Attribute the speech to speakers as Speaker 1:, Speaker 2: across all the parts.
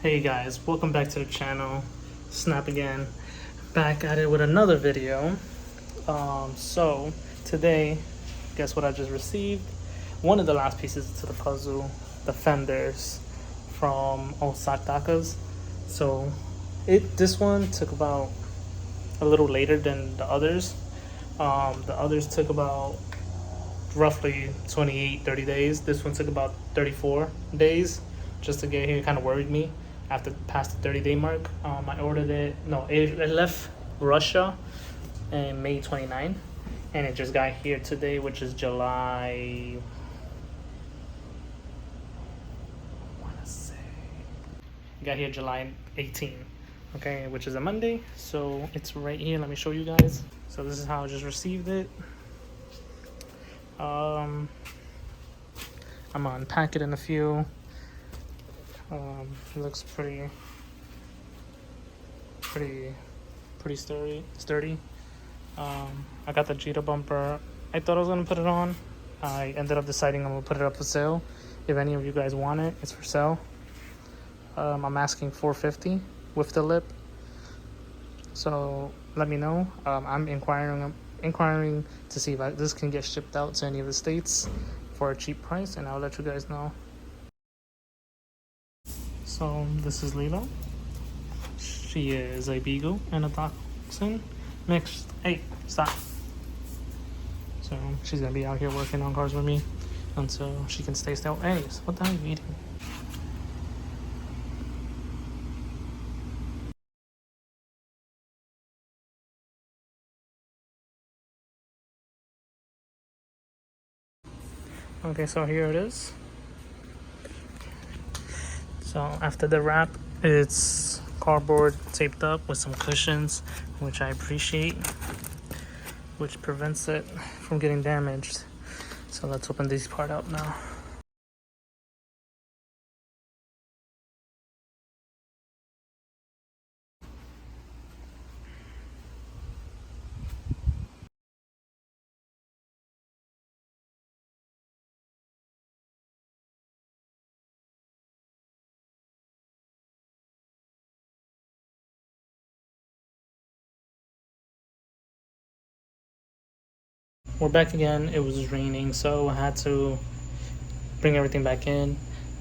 Speaker 1: Hey guys, welcome back to the channel. Snap again, back at it with another video. So today, guess what I just received? One of the last pieces to the puzzle, the fenders from Osaka's. So this one took about a little later than the others. The others took about roughly 28-30 days. This one took about 34 days just to get here. It kind of worried me after past the 30-day mark. I ordered it, no, it left Russia in May 29, and it just got here today, which is July, I want to say, it got here July 18, okay, which is a Monday. So it's right here. Let me show you guys. So this is how I just received it. I'm gonna unpack it in a few. It looks pretty sturdy. I got the Jita bumper. I thought I was gonna put it on. I ended up deciding I'm gonna put it up for sale. If any of you guys want it, it's for sale. I'm asking $450 with the lip. So let me know. I'm inquiring to see if this can get shipped out to any of the states for a cheap price, and I'll let you guys know. So this is Lilo. She is a beagle and a dachshund mixed. Hey, stop. So she's gonna be out here working on cars with me until she can stay still. Hey, what the hell are you eating? Okay, so here it is. So after the wrap, it's cardboard taped up with some cushions, which I appreciate, which prevents it from getting damaged. So let's open this part up now. We're back again. It was raining, so I had to bring everything back in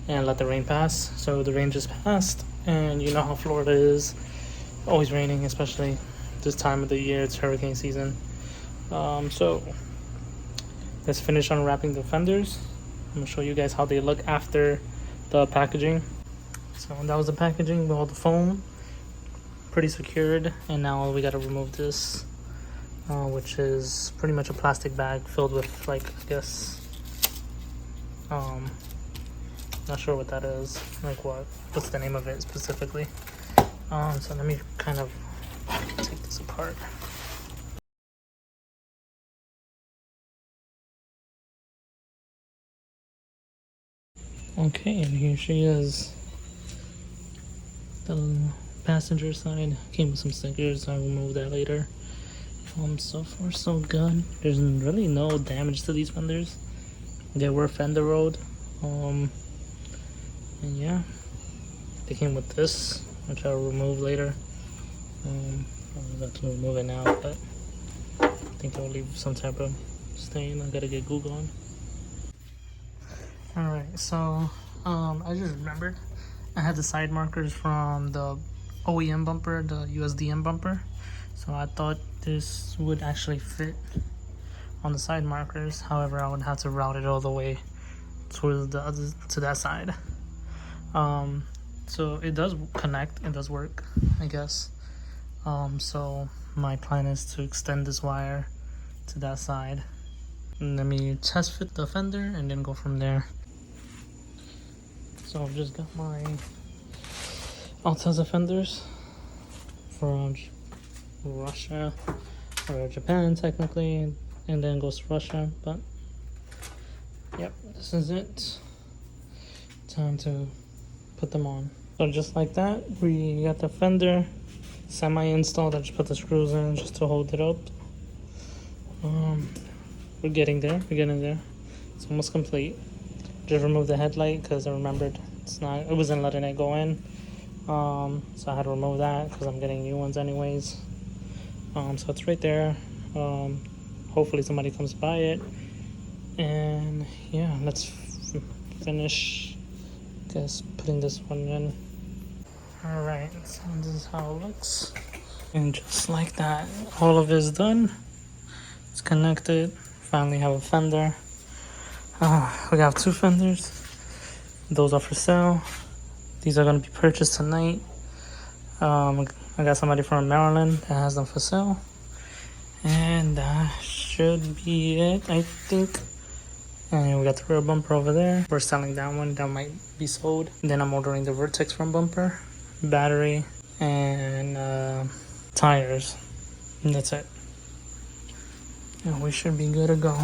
Speaker 1: and let the rain pass. So the rain just passed, and you know how Florida is, always raining, especially this time of the year. It's hurricane season. So let's finish unwrapping the fenders. I'm gonna show you guys how they look after the packaging. So that was the packaging with all the foam, pretty secured, and now we got to remove this, which is pretty much a plastic bag filled with, like, I guess, not sure what that is, like what's the name of it specifically. So let me kind of take this apart. Okay, and here she is. The passenger side came with some stickers. I'll remove that later. So far so good. There's really no damage to these fenders. They were fender rolled. And yeah, they came with this, which I'll remove later. I'm about to remove it now, but I think I'll leave some type of stain. I gotta get Google on. Alright, so I just remembered I had the side markers from the OEM bumper, the USDM bumper. So I thought this would actually fit on the side markers. However, I would have to route it all the way to that side. So it does connect, it does work, I guess. So my plan is to extend this wire to that side. And let me test fit the fender and then go from there. So I've just got my Altezza Fenders from Russia, or Japan technically, and then goes to Russia, but yep, this is it. Time to put them on. So just like that, we got the fender semi-installed. I just put the screws in just to hold it up. We're getting there. It's almost complete. Just removed the headlight because I remembered it wasn't letting it go in. So I had to remove that because I'm getting new ones anyways. So it's right there. Hopefully somebody comes by it. And yeah, let's finish, I guess, putting this one in. Alright, so this is how it looks. And just like that, all of it is done. It's connected. Finally have a fender. We have 2 fenders. Those are for sale. These are going to be purchased tonight. I got somebody from Maryland that has them for sale. And that should be it, I think. And we got the rear bumper over there. We're selling that one. That might be sold. Then I'm ordering the Vertex front bumper, battery, and tires. And that's it. And we should be good to go.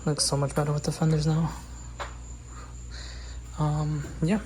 Speaker 1: Looks so much better with the fenders now. Yeah.